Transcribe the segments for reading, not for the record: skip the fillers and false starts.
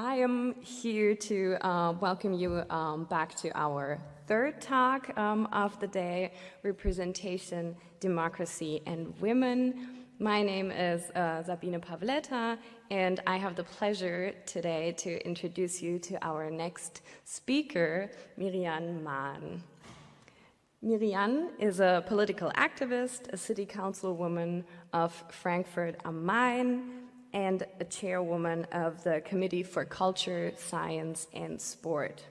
I am here to welcome you back to our third talk of the day, Representation, Democracy, and Women. My name is Sabine Pavletta, and I have the pleasure today to introduce you to our next speaker, Mirrianne Mahn. Mirrianne is a political activist, a city councilwoman of Frankfurt am Main, and a chairwoman of the Committee for Culture, Science, and Sport.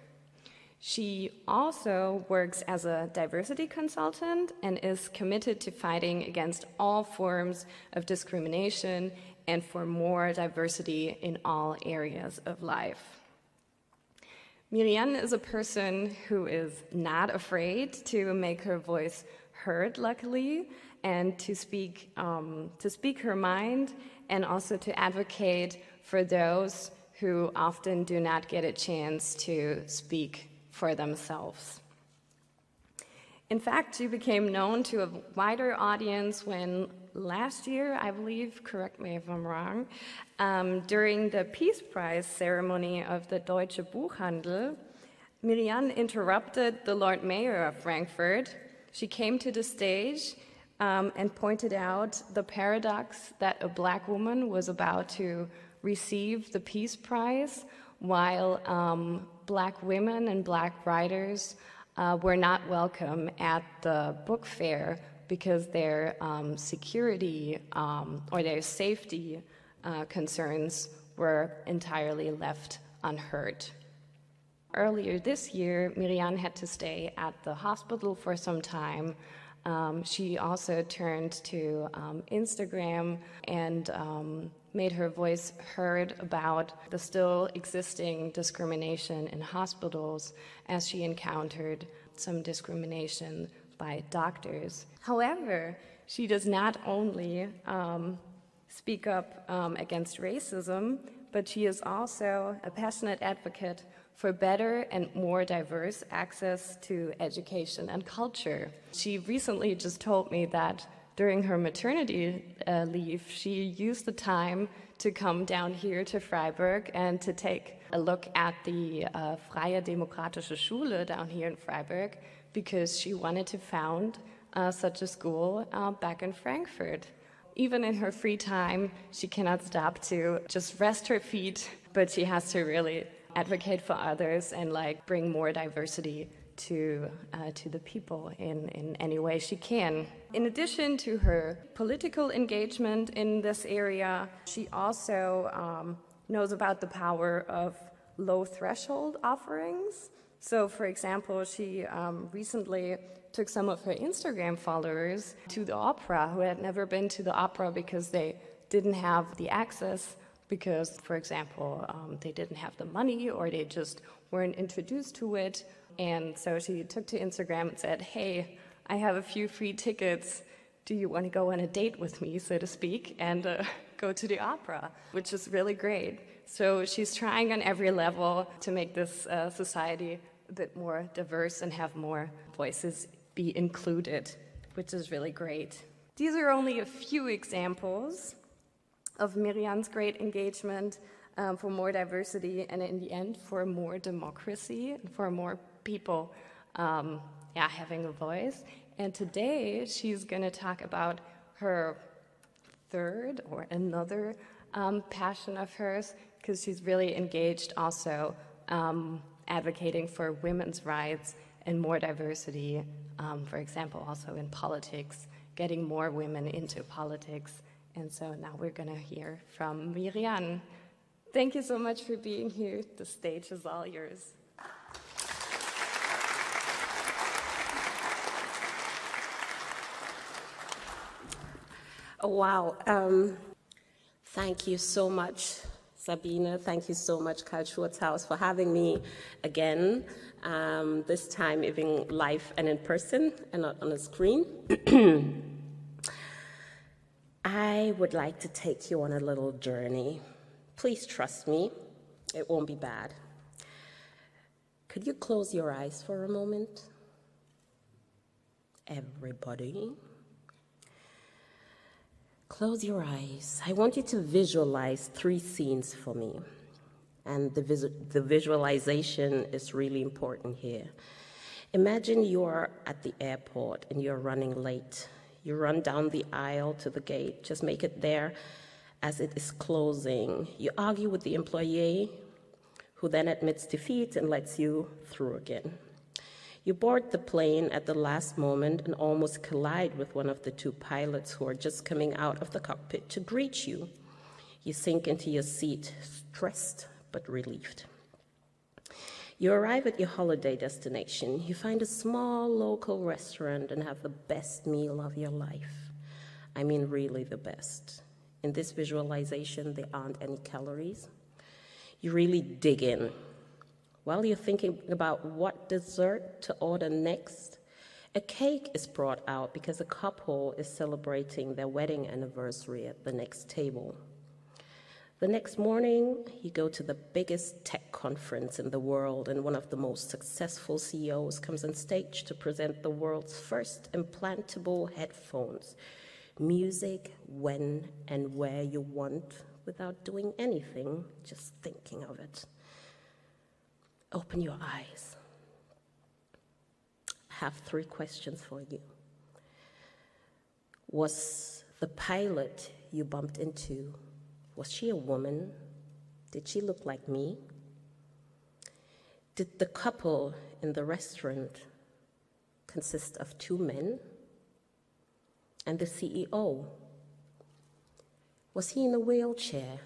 She also works as a diversity consultant and is committed to fighting against all forms of discrimination and for more diversity in all areas of life. Mirrianne is a person who is not afraid to make her voice heard, luckily, and to speak her mind, and also to advocate for those who often do not get a chance to speak for themselves. In fact, she became known to a wider audience when last year, I believe, correct me if I'm wrong, during the Peace Prize ceremony of the Deutsche Buchhandel, Mirrianne interrupted the Lord Mayor of Frankfurt. She came to the stage and pointed out the paradox that a black woman was about to receive the Peace Prize while black women and black writers were not welcome at the book fair because their security or their safety concerns were entirely left unheard. Earlier this year, Mirrianne had to stay at the hospital for some time. She also turned to Instagram and made her voice heard about the still existing discrimination in hospitals as she encountered some discrimination by doctors. However, she does not only speak up against racism, but she is also a passionate advocate for better and more diverse access to education and culture. She recently just told me that during her maternity leave, she used the time to come down here to Freiburg and to take a look at the Freie Demokratische Schule down here in Freiburg because she wanted to found such a school back in Frankfurt. Even in her free time, she cannot stop to just rest her feet, but she has to really advocate for others and bring more diversity to the people in any way she can. In addition to her political engagement in this area, she also knows about the power of low threshold offerings. So, for example, she recently took some of her Instagram followers to the opera who had never been to the opera because they didn't have the access because, for example, they didn't have the money or they just weren't introduced to it. And so she took to Instagram and said, hey, I have a few free tickets. Do you want to go on a date with me, so to speak, and go to the opera, which is really great. So she's trying on every level to make this society a bit more diverse and have more voices be included, which is really great. These are only a few examples of Mirrianne's great engagement for more diversity and in the end for more democracy and for more people having a voice. And today she's going to talk about her third or another passion of hers because she's really engaged also advocating for women's rights and more diversity, for example, also in politics, getting more women into politics. And so now we're going to hear from Mirrianne. Thank you so much for being here. The stage is all yours. Oh, wow. Thank you so much, Sabine. Thank you so much, Carl-Schurz-Haus, for having me again, this time even live and in person and not on a screen. I would like to take you on a little journey. Please trust me, it won't be bad. Could you close your eyes for a moment? Everybody. Close your eyes. I want you to visualize 3 scenes for me. And the visualization is really important here. Imagine you're at the airport and you're running late. You run down the aisle to the gate, just make it there as it is closing. You argue with the employee, who then admits defeat and lets you through again. You board the plane at the last moment and almost collide with one of the two pilots who are just coming out of the cockpit to greet you. You sink into your seat, stressed but relieved. You arrive at your holiday destination. You find a small local restaurant and have the best meal of your life. I mean, really the best. In this visualization, there aren't any calories. You really dig in. While you're thinking about what dessert to order next, a cake is brought out because a couple is celebrating their wedding anniversary at the next table. The next morning, you go to the biggest tech conference in the world, and one of the most successful CEOs comes on stage to present the world's first implantable headphones. Music when and where you want without doing anything, just thinking of it. Open your eyes. I have 3 questions for you. Was the pilot you bumped into, was she a woman? Did she look like me? Did the couple in the restaurant consist of 2 men? And the CEO, was he in a wheelchair?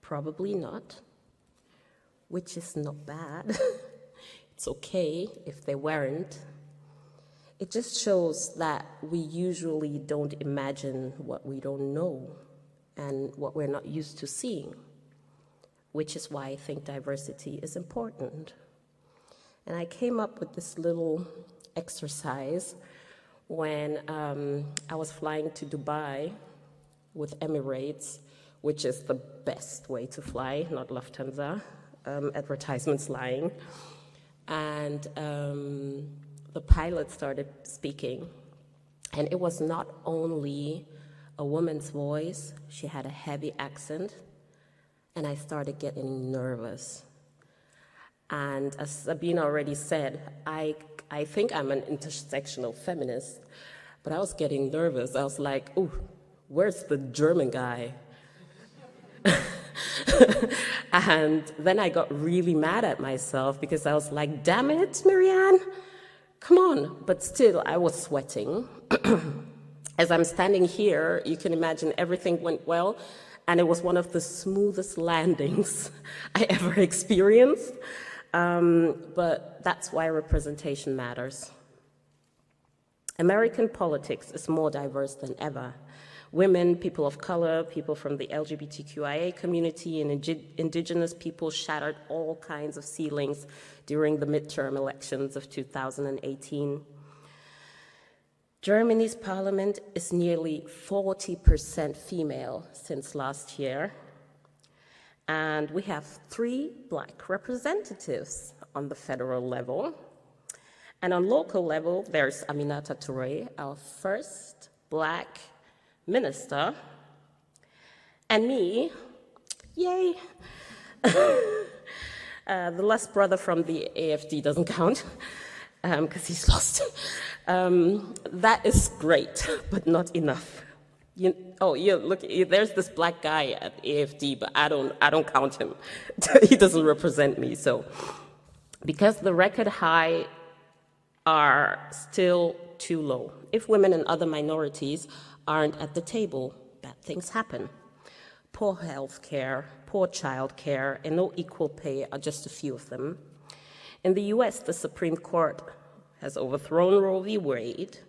Probably not, which is not bad. It's okay if they weren't. It just shows that we usually don't imagine what we don't know and what we're not used to seeing, which is why I think diversity is important. And I came up with this little exercise when I was flying to Dubai with Emirates, which is the best way to fly, not Lufthansa, advertisements lying. And the pilot started speaking, and it was not only a woman's voice, she had a heavy accent, and I started getting nervous. And as Sabine already said, I think I'm an intersectional feminist, but I was getting nervous. I was like, ooh, where's the German guy? And then I got really mad at myself because I was like, damn it, Mirrianne, come on. But still, I was sweating. As I'm standing here, you can imagine everything went well, and it was one of the smoothest landings I ever experienced. But that's why representation matters. American politics is more diverse than ever. Women, people of color, people from the LGBTQIA community, and indigenous people shattered all kinds of ceilings during the midterm elections of 2018. Germany's parliament is nearly 40% female since last year. And we have 3 Black representatives on the federal level. And on local level, there's Aminata Touré, our first Black minister, and me, yay. The last brother from the AFD doesn't count, because he's lost. That is great, but not enough. Look, there's this Black guy at AFD, but I don't count him. He doesn't represent me. So, because the record high are still too low. If women and other minorities aren't at the table, bad things happen. Poor health care, poor child care, and no equal pay are just a few of them. In the US, the Supreme Court has overthrown Roe v. Wade,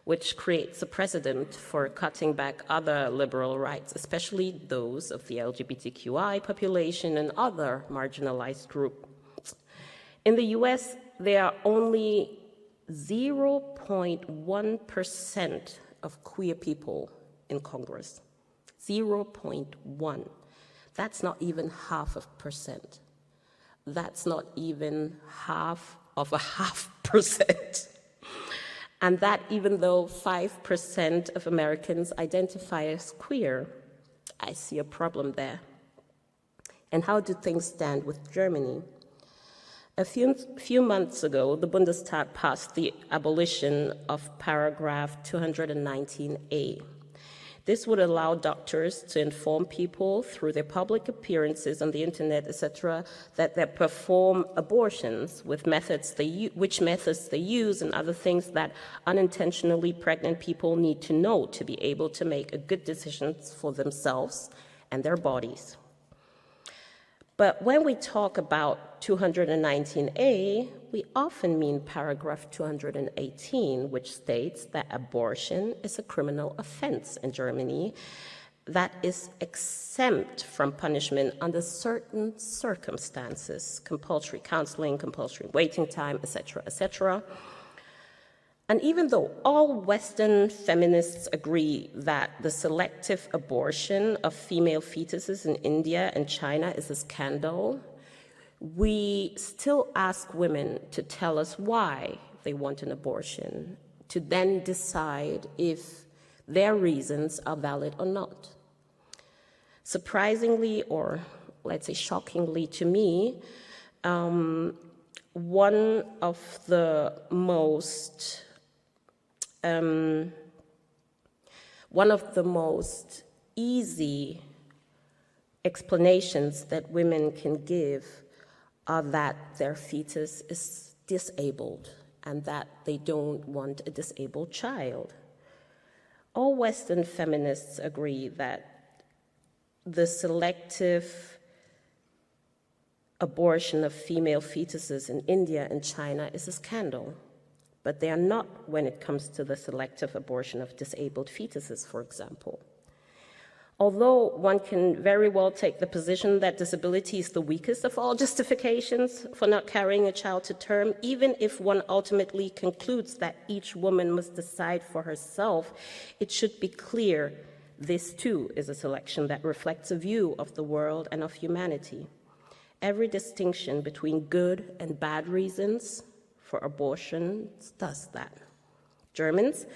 which creates a precedent for cutting back other liberal rights, especially those of the LGBTQI population and other marginalized groups. In the US, there are only 0.1% of queer people in Congress. 0.1. That's not even 0.5%. That's not even 0.5%. And that even though 5% of Americans identify as queer, I see a problem there. And how do things stand with Germany? A few months ago, the Bundestag passed the abolition of paragraph 219a. This would allow doctors to inform people through their public appearances on the internet, etc., that they perform abortions with which methods they use and other things that unintentionally pregnant people need to know to be able to make a good decision for themselves and their bodies. But when we talk about 219a, we often mean paragraph 218, which states that abortion is a criminal offense in Germany that is exempt from punishment under certain circumstances, compulsory counseling, compulsory waiting time, etc., etc. And even though all Western feminists agree that the selective abortion of female fetuses in India and China is a scandal, we still ask women to tell us why they want an abortion, to then decide if their reasons are valid or not. Surprisingly, or let's say shockingly to me, one of the most easy explanations that women can give are that their fetus is disabled and that they don't want a disabled child. All Western feminists agree that the selective abortion of female fetuses in India and China is a scandal. But they are not when it comes to the selective abortion of disabled fetuses, for example. Although one can very well take the position that disability is the weakest of all justifications for not carrying a child to term, even if one ultimately concludes that each woman must decide for herself, it should be clear this too is a selection that reflects a view of the world and of humanity. Every distinction between good and bad reasons for abortion does that. Germans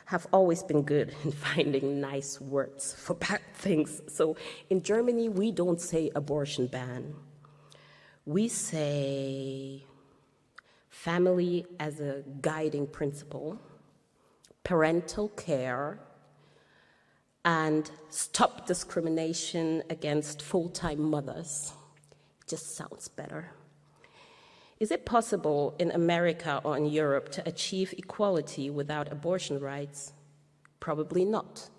have always been good in finding nice words for bad things. So in Germany, we don't say abortion ban. We say family as a guiding principle, parental care, and stop discrimination against full-time mothers. It just sounds better. Is it possible in America or in Europe to achieve equality without abortion rights? Probably not.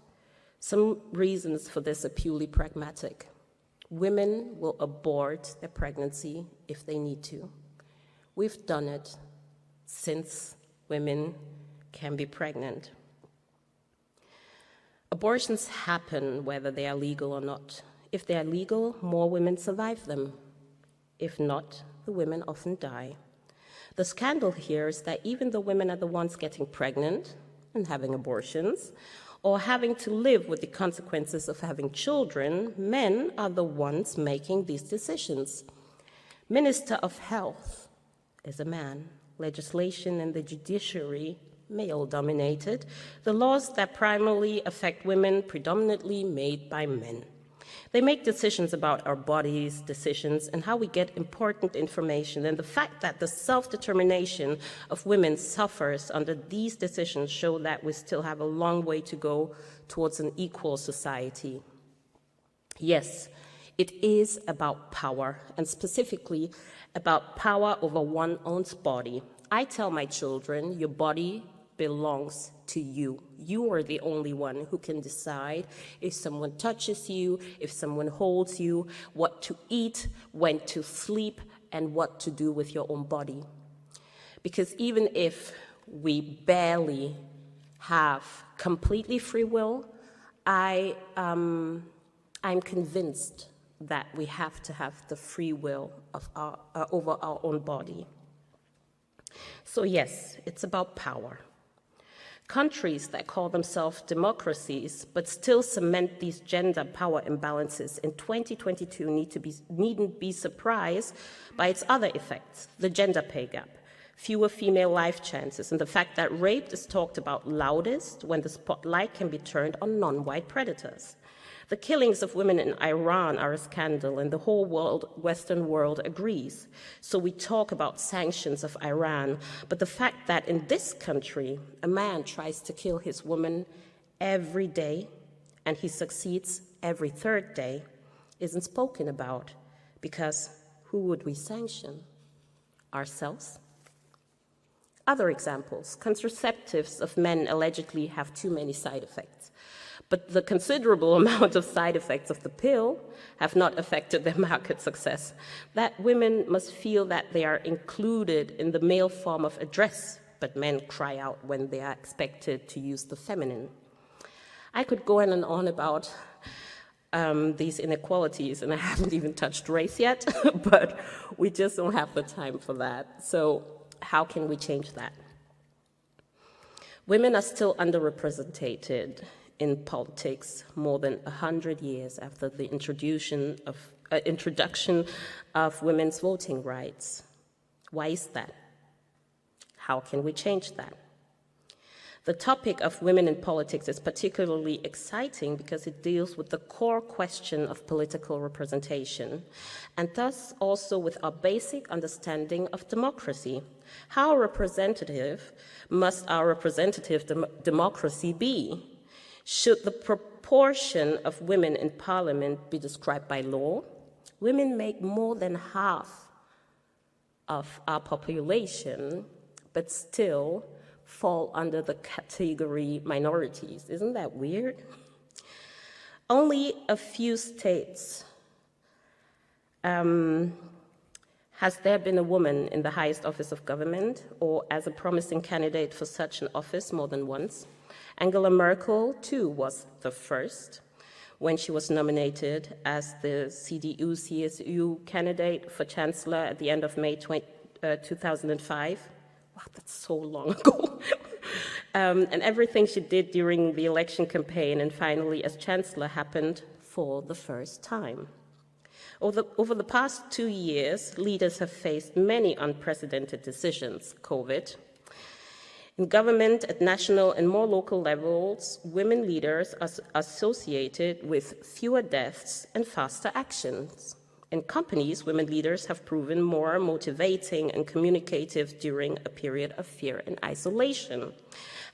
Some reasons for this are purely pragmatic. Women will abort their pregnancy if they need to. We've done it since women can be pregnant. Abortions happen whether they are legal or not. If they are legal, more women survive them. If not, the women often die. The scandal here is that even though women are the ones getting pregnant and having abortions, or having to live with the consequences of having children, men are the ones making these decisions. Minister of Health is a man. Legislation and the judiciary, male-dominated. The laws that primarily affect women, predominantly made by men. They make decisions about our bodies, decisions, and how we get important information. And the fact that the self-determination of women suffers under these decisions show that we still have a long way to go towards an equal society. Yes, it is about power, and specifically about power over one's own body. I tell my children, your body belongs to you. You are the only one who can decide if someone touches you, if someone holds you, what to eat, when to sleep, and what to do with your own body. Because even if we barely have completely free will, I'm convinced that we have to have the free will of over our own body. So yes, it's about power. Countries that call themselves democracies but still cement these gender power imbalances in 2022 needn't be surprised by its other effects, the gender pay gap, fewer female life chances, and the fact that rape is talked about loudest when the spotlight can be turned on non-white predators. The killings of women in Iran are a scandal, and the whole world, Western world agrees. So we talk about sanctions of Iran, but the fact that in this country, a man tries to kill his woman every day, and he succeeds every third day, isn't spoken about, because who would we sanction? Ourselves? Other examples, contraceptives of men allegedly have too many side effects. But the considerable amount of side effects of the pill have not affected their market success. That women must feel that they are included in the male form of address, but men cry out when they are expected to use the feminine. I could go on and on about these inequalities, and I haven't even touched race yet, but we just don't have the time for that. So how can we change that? Women are still underrepresented in politics more than 100 years after the introduction of women's voting rights. Why is that? How can we change that? The topic of women in politics is particularly exciting because it deals with the core question of political representation, and thus also with our basic understanding of democracy. How representative must our representative democracy be? Should the proportion of women in parliament be described by law? Women make more than half of our population, but still fall under the category minorities. Isn't that weird? Only a few states has there been a woman in the highest office of government or as a promising candidate for such an office more than once. Angela Merkel, too, was the first when she was nominated as the CDU-CSU candidate for chancellor at the end of May 2005. Wow, that's so long ago. And everything she did during the election campaign and finally as chancellor happened for the first time. Over the past 2 years, leaders have faced many unprecedented decisions. COVID. In government, at national and more local levels, women leaders are associated with fewer deaths and faster actions. In companies, women leaders have proven more motivating and communicative during a period of fear and isolation.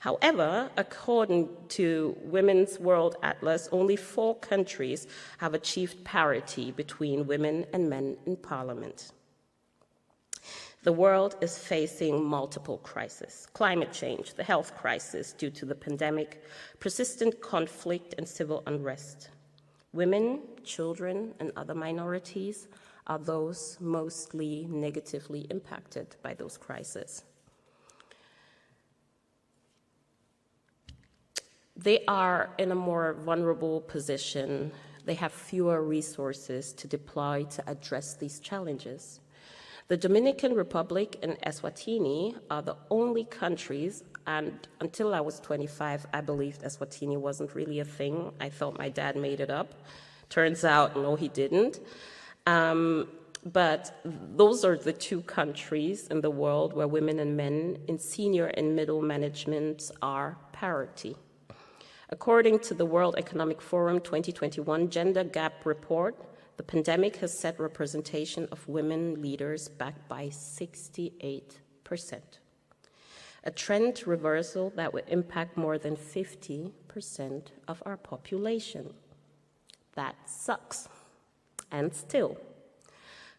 However, according to Women's World Atlas, only 4 countries have achieved parity between women and men in parliament. The world is facing multiple crises: climate change, the health crisis due to the pandemic, persistent conflict and civil unrest. Women, children, and other minorities are those mostly negatively impacted by those crises. They are in a more vulnerable position. They have fewer resources to deploy to address these challenges. The Dominican Republic and Eswatini are the only countries, and until I was 25, I believed Eswatini wasn't really a thing. I thought my dad made it up. Turns out, no, he didn't. But those are the 2 countries in the world where women and men in senior and middle management are parity. According to the World Economic Forum 2021 Gender Gap Report, the pandemic has set representation of women leaders back by 68%. A trend reversal that would impact more than 50% of our population. That sucks. And still,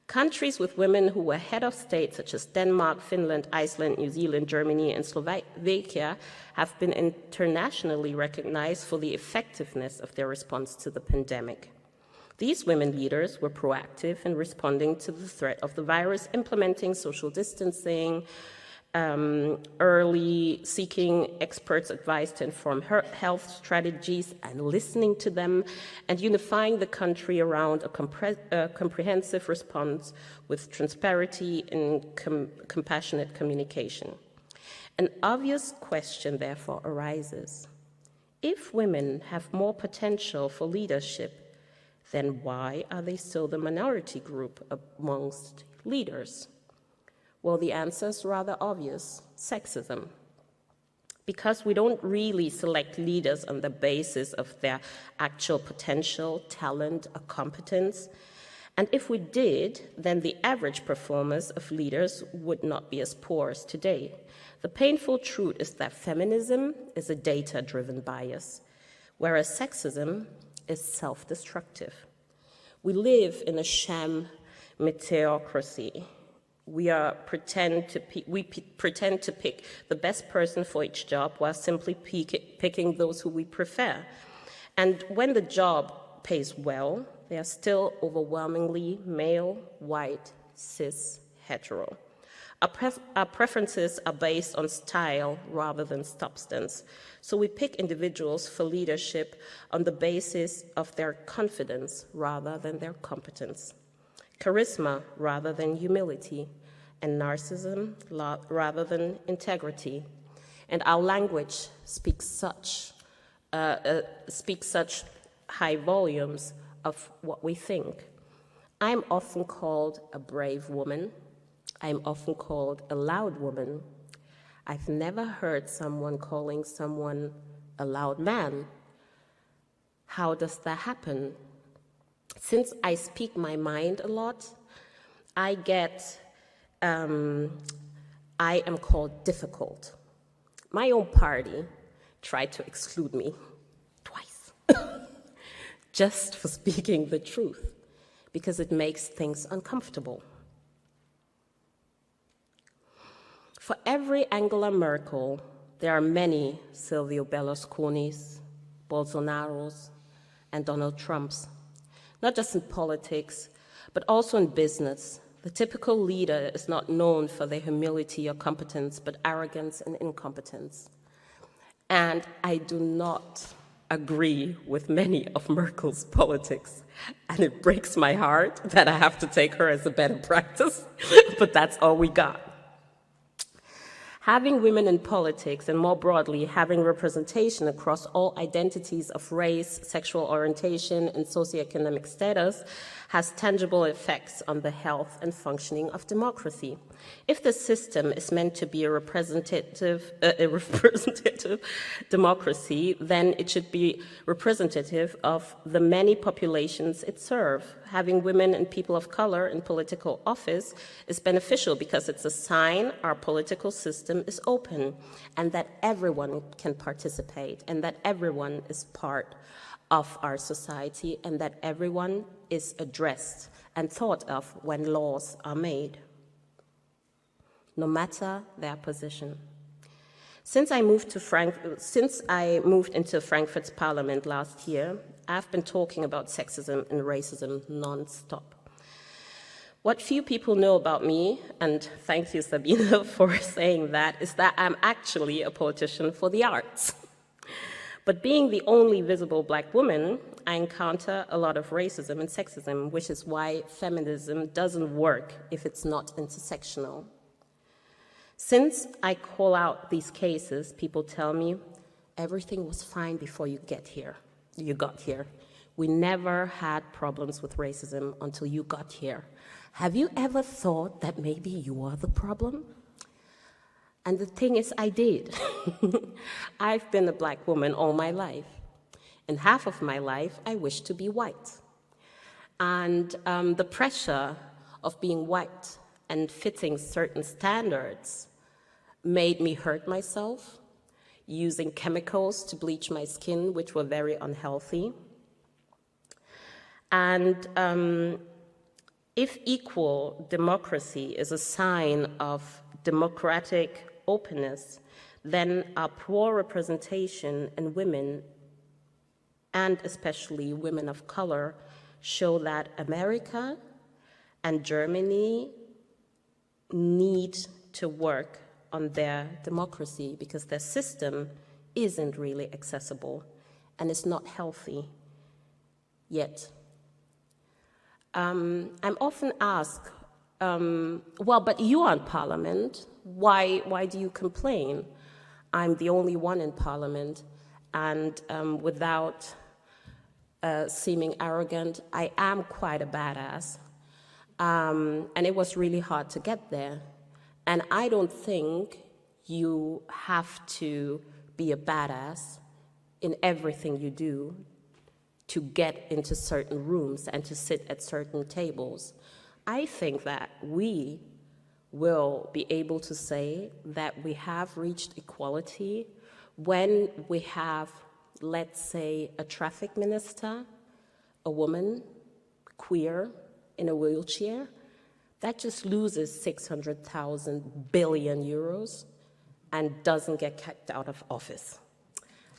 countries with women who were head of state, such as Denmark, Finland, Iceland, New Zealand, Germany, and Slovakia, have been internationally recognized for the effectiveness of their response to the pandemic. These women leaders were proactive in responding to the threat of the virus, implementing social distancing, early seeking experts' advice to inform health strategies and listening to them, and unifying the country around a comprehensive response with transparency and compassionate communication. An obvious question, therefore, arises. If women have more potential for leadership, then why are they still the minority group amongst leaders? Well, the answer is rather obvious: sexism. because we don't really select leaders on the basis of their actual potential, talent, or competence. And if we did, then the average performance of leaders would not be as poor as today. The painful truth is that feminism is a data-driven bias, whereas sexism is self-destructive. We live in a sham meritocracy. We pretend to pick the best person for each job while simply picking those who we prefer. And when the job pays well, they are still overwhelmingly male, white, cis, hetero. Our preferences are based on style rather than substance. So we pick individuals for leadership on the basis of their confidence rather than their competence, charisma rather than humility, and narcissism rather than integrity. And our language speaks such high volumes of what we think. I'm often called a brave woman. I'm often called a loud woman. I've never heard someone calling someone a loud man. How does that happen? Since I speak my mind a lot, I am called difficult. My own party tried to exclude me twice just for speaking the truth, because it makes things uncomfortable. For every Angela Merkel, there are many Silvio Berlusconis, Bolsonaros, and Donald Trumps, not just in politics, but also in business. The typical leader is not known for their humility or competence, but arrogance and incompetence. And I do not agree with many of Merkel's politics, and it breaks my heart that I have to take her as a better practice, but that's all we got. Having women in politics, and more broadly, having representation across all identities of race, sexual orientation, and socioeconomic status has tangible effects on the health and functioning of democracy. If the system is meant to be a representative democracy, then it should be representative of the many populations it serves. Having women and people of color in political office is beneficial because it's a sign our political system is open and that everyone can participate and that everyone is part of our society and that everyone is addressed and thought of when laws are made, no matter their position. Since I moved into Frankfurt's parliament last year, I've been talking about sexism and racism non-stop. What few people know about me, and thank you, Sabine, for saying that, is that I'm actually a politician for the arts. But being the only visible Black woman, I encounter a lot of racism and sexism, which is why feminism doesn't work if it's not intersectional. Since I call out these cases, people tell me, everything was fine before you got here. We never had problems with racism until you got here. Have you ever thought that maybe you are the problem? And the thing is, I did. I've been a Black woman all my life. And half of my life, I wish to be white. And the pressure of being white and fitting certain standards made me hurt myself, using chemicals to bleach my skin, which were very unhealthy. And if equal democracy is a sign of democratic openness, then our poor representation in women, and especially women of color, show that America and Germany need to work on their democracy because their system isn't really accessible and is not healthy yet. I'm often asked, well, but you are in parliament. Why do you complain? I'm the only one in parliament, and without seeming arrogant, I am quite a badass. And it was really hard to get there. And I don't think you have to be a badass in everything you do to get into certain rooms and to sit at certain tables. I think that we will be able to say that we have reached equality when we have, let's say, a traffic minister, a woman, queer, in a wheelchair, that just loses 600,000 billion euros and doesn't get kicked out of office.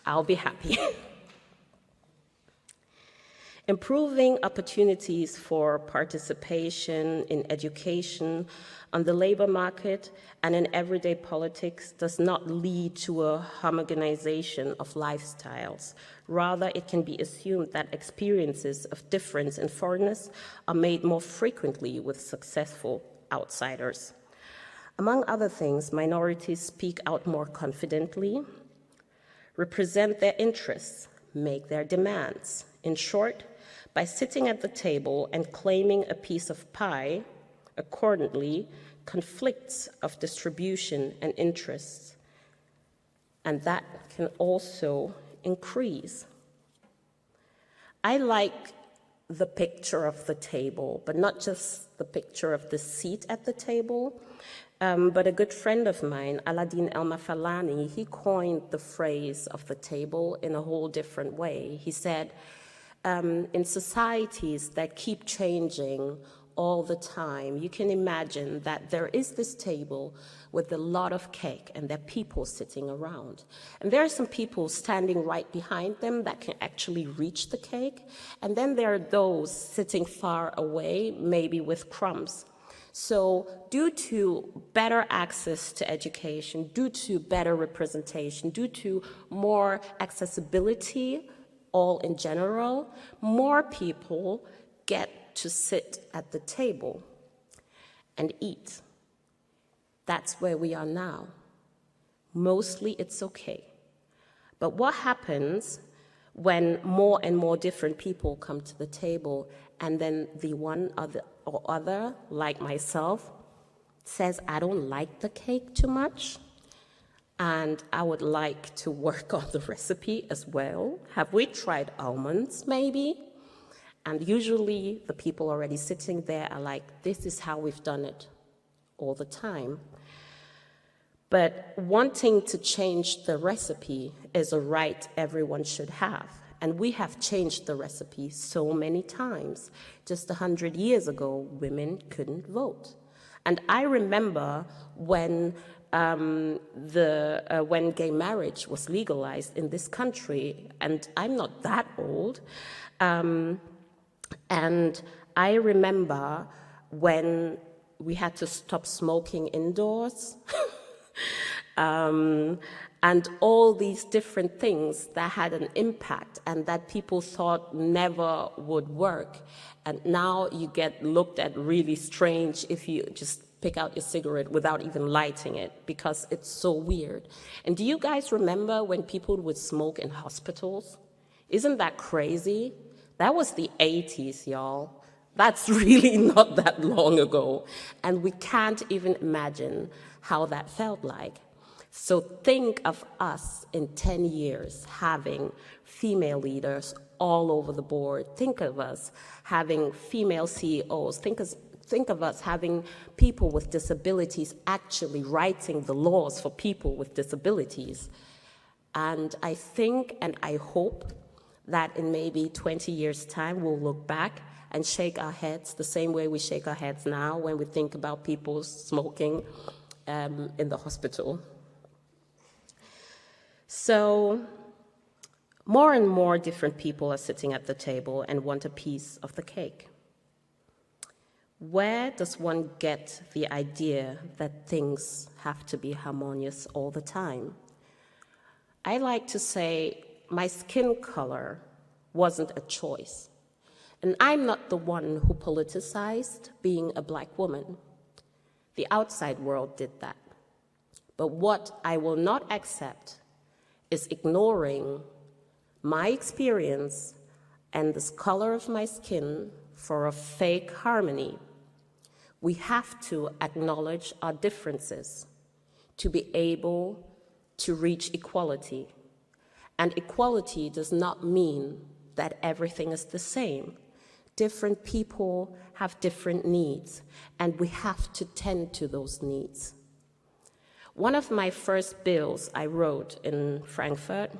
I'll be happy. Improving opportunities for participation in education, on the labor market, and in everyday politics does not lead to a homogenization of lifestyles. Rather, it can be assumed that experiences of difference and foreignness are made more frequently with successful outsiders. Among other things, minorities speak out more confidently, represent their interests, make their demands. In short, by sitting at the table and claiming a piece of pie, accordingly, conflicts of distribution and interests, and that can also increase. I like the picture of the table, but not just the picture of the seat at the table, but a good friend of mine, Aladdin El-Mafalani, he coined the phrase of the table in a whole different way. He said, in societies that keep changing all the time, you can imagine that there is this table with a lot of cake and there are people sitting around. And there are some people standing right behind them that can actually reach the cake. And then there are those sitting far away, maybe with crumbs. So due to better access to education, due to better representation, due to more accessibility, all in general, more people get to sit at the table and eat. That's where we are now. Mostly it's okay. But what happens when more and more different people come to the table and then the one or other, like myself, says, I don't like the cake too much, and I would like to work on the recipe as well. Have we tried almonds, maybe? And usually the people already sitting there are like, this is how we've done it all the time. But wanting to change the recipe is a right everyone should have. And we have changed the recipe so many times. Just 100 years ago, women couldn't vote. And I remember when gay marriage was legalized in this country, and I'm not that old, and I remember when we had to stop smoking indoors, and all these different things that had an impact and that people thought never would work. And now you get looked at really strange if you just pick out your cigarette without even lighting it, because it's so weird. And do you guys remember when people would smoke in hospitals? Isn't that crazy? That was the 80s, y'all. That's really not that long ago. And we can't even imagine how that felt like. So think of us in 10 years having female leaders all over the board. Think of us having female CEOs. Think of us having people with disabilities actually writing the laws for people with disabilities. And I think and I hope that in maybe 20 years' time, we'll look back and shake our heads the same way we shake our heads now when we think about people smoking in the hospital. So more and more different people are sitting at the table and want a piece of the cake. Where does one get the idea that things have to be harmonious all the time? I like to say my skin color wasn't a choice. And I'm not the one who politicized being a black woman. The outside world did that. But what I will not accept is ignoring my experience and the color of my skin for a fake harmony. We have to acknowledge our differences to be able to reach equality. And equality does not mean that everything is the same. Different people have different needs, and we have to tend to those needs. One of my first bills I wrote in Frankfurt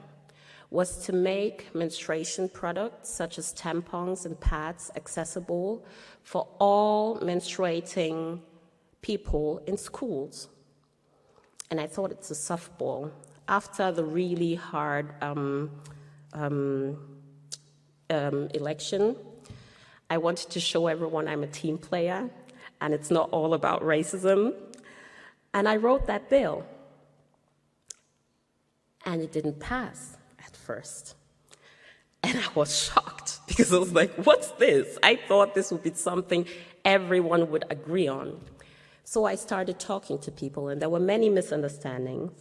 was to make menstruation products such as tampons and pads accessible for all menstruating people in schools. And I thought it's a softball. After the really hard election, I wanted to show everyone I'm a team player, and it's not all about racism. And I wrote that bill, and it didn't pass at first. And I was shocked, because I was like, what's this? I thought this would be something everyone would agree on. So I started talking to people, and there were many misunderstandings.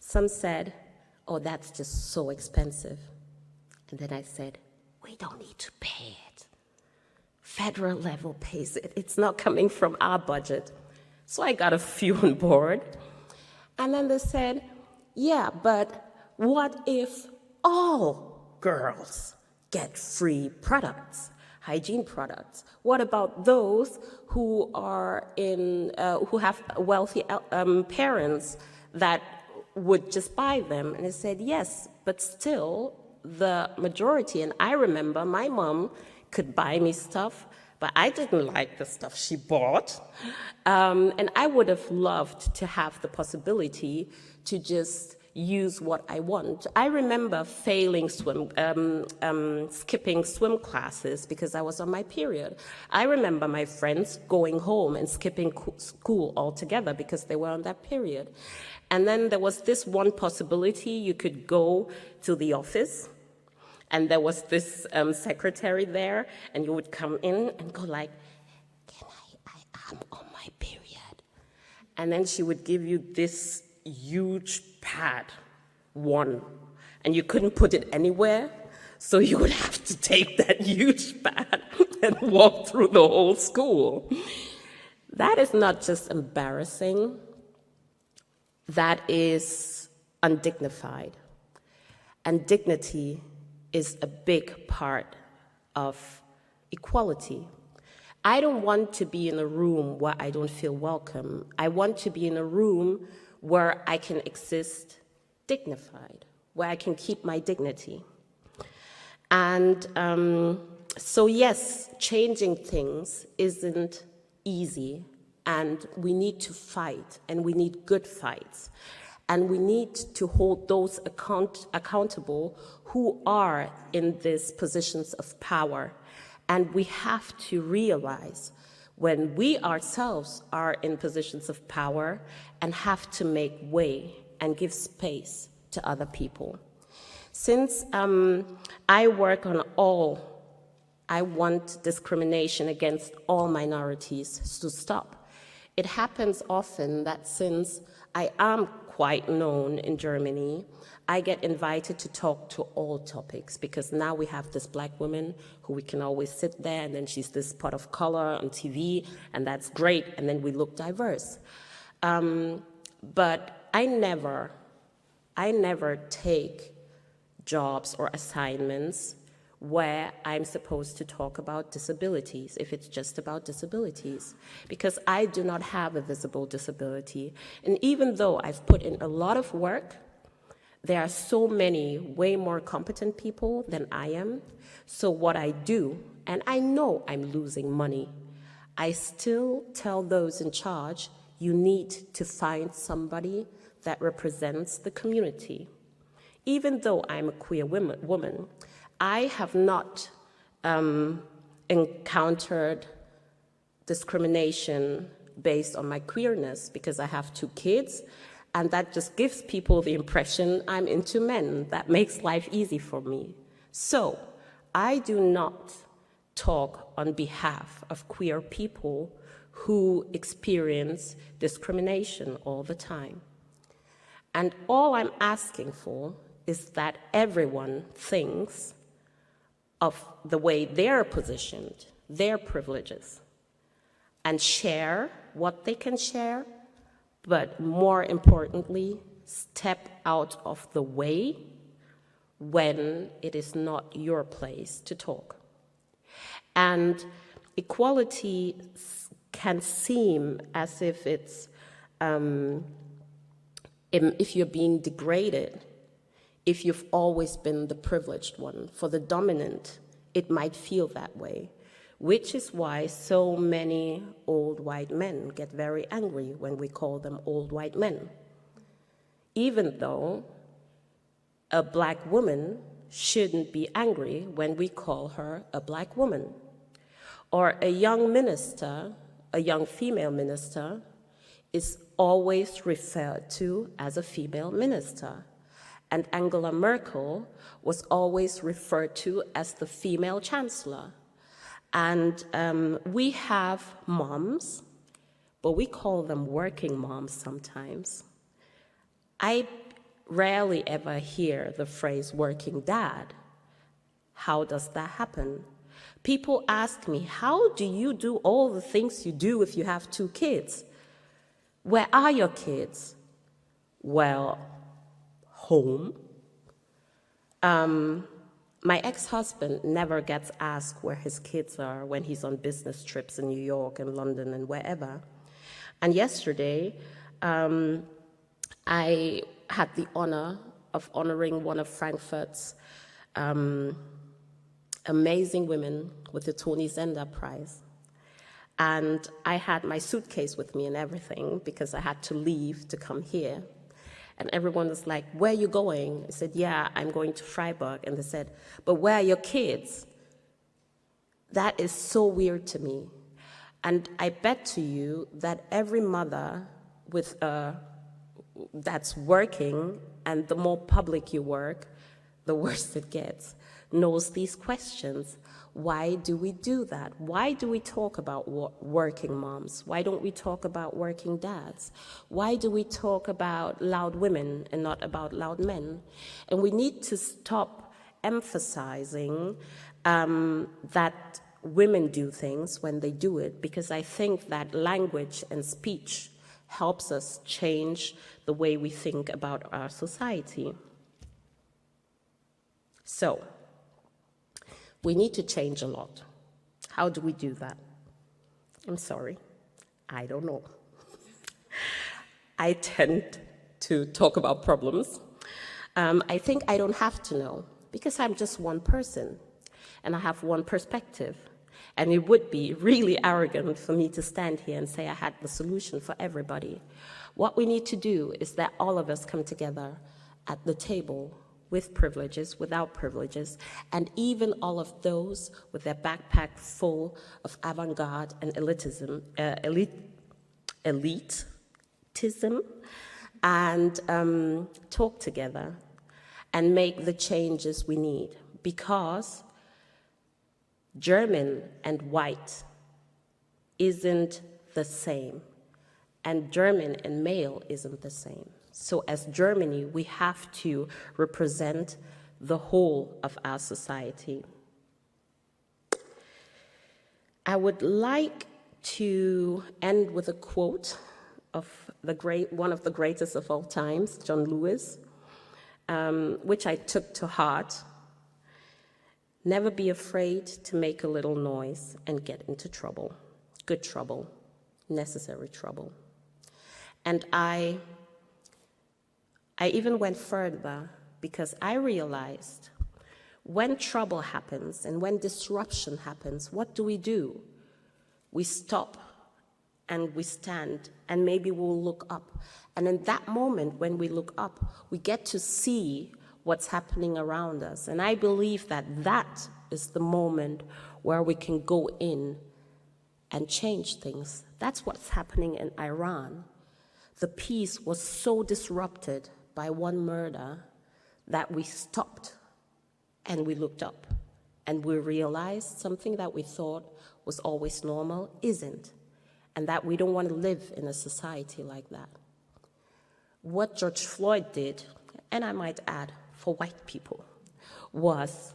Some said, oh, that's just so expensive. And then I said, we don't need to pay it. Federal level pays it. It's not coming from our budget. So I got a few on board. And then they said, yeah, but what if all girls get free products, hygiene products? What about those who are who have wealthy parents that would just buy them? And I said, yes, but still the majority, and I remember my mom could buy me stuff, but I didn't like the stuff she bought. And I would have loved to have the possibility to just use what I want. I remember failing skipping swim classes because I was on my period. I remember my friends going home and skipping school altogether because they were on that period. And then there was this one possibility: you could go to the office, and there was this secretary there, and you would come in and go like, I'm on my period. And then she would give you this huge pad, one, and you couldn't put it anywhere, so you would have to take that huge pad and walk through the whole school. That is not just embarrassing, that is undignified. And dignity is a big part of equality. I don't want to be in a room where I don't feel welcome. I want to be in a room where I can exist dignified, where I can keep my dignity. And so yes, changing things isn't easy, and we need to fight, and we need good fights. And we need to hold those accountable who are in these positions of power. And we have to realize when we ourselves are in positions of power and have to make way and give space to other people. Since I work on I want discrimination against all minorities to stop. It happens often that since I am quite known in Germany, I get invited to talk to all topics, because now we have this black woman who we can always sit there, and then she's this pot of color on TV, and that's great, and then we look diverse. But I never take jobs or assignments where I'm supposed to talk about disabilities, if it's just about disabilities, because I do not have a visible disability. And even though I've put in a lot of work, there are so many way more competent people than I am. So what I do, and I know I'm losing money, I still tell those in charge, you need to find somebody that represents the community. Even though I'm a queer woman, I have not encountered discrimination based on my queerness, because I have 2 kids, and that just gives people the impression I'm into men. That makes life easy for me. So I do not talk on behalf of queer people who experience discrimination all the time. And all I'm asking for is that everyone thinks of the way they're positioned, their privileges, and share what they can share, but more importantly, step out of the way when it is not your place to talk. And equality can seem as if it's, if you're being degraded, if you've always been the privileged one. For the dominant, it might feel that way, which is why so many old white men get very angry when we call them old white men. Even though a black woman shouldn't be angry when we call her a black woman. Or a young minister, a young female minister, is always referred to as a female minister. And Angela Merkel was always referred to as the female chancellor. And we have moms, but we call them working moms sometimes. I rarely ever hear the phrase working dad. How does that happen? People ask me, how do you do all the things you do if you have 2 kids? Where are your kids? Well, home. My ex-husband never gets asked where his kids are when he's on business trips in New York and London and wherever. And yesterday, I had the honor of honoring one of Frankfurt's amazing women with the Tony Zender Prize. And I had my suitcase with me and everything because I had to leave to come here. And everyone was like, where are you going? I said, yeah, I'm going to Freiburg. And they said, but where are your kids? That is so weird to me. And I bet to you that every mother with that's working, and the more public you work, the worse it gets, knows these questions. Why do we do that? Why do we talk about working moms? Why don't we talk about working dads? Why do we talk about loud women and not about loud men? And we need to stop emphasizing that women do things when they do it, because I think that language and speech helps us change the way we think about our society. So, we need to change a lot. How do we do that? I'm sorry, I don't know. I tend to talk about problems. I think I don't have to know, because I'm just one person, and I have one perspective. And it would be really arrogant for me to stand here and say I had the solution for everybody. What we need to do is that all of us come together at the table with privileges, without privileges, and even all of those with their backpack full of avant-garde and elitism, and talk together and make the changes we need. Because German and white isn't the same, and German and male isn't the same. So as Germany, we have to represent the whole of our society. I would like to end with a quote of one of the greatest of all times, John Lewis, which I took to heart. Never be afraid to make a little noise and get into trouble. Good trouble, necessary trouble. And I even went further, because I realized when trouble happens and when disruption happens, what do? We stop and we stand, and maybe we'll look up. And in that moment, when we look up, we get to see what's happening around us. And I believe that that is the moment where we can go in and change things. That's what's happening in Iran. The peace was so disrupted by one murder that we stopped and we looked up and we realized something that we thought was always normal isn't, and that we don't want to live in a society like that. What George Floyd did, and I might add for white people, was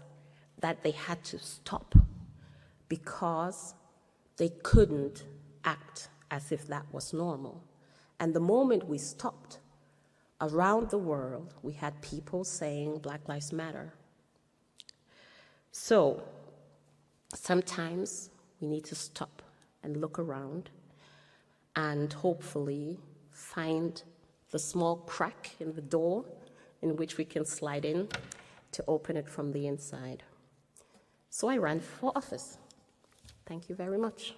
that they had to stop because they couldn't act as if that was normal. And the moment we stopped, around the world, we had people saying Black Lives Matter. So sometimes we need to stop and look around and hopefully find the small crack in the door in which we can slide in to open it from the inside. So I ran for office. Thank you very much.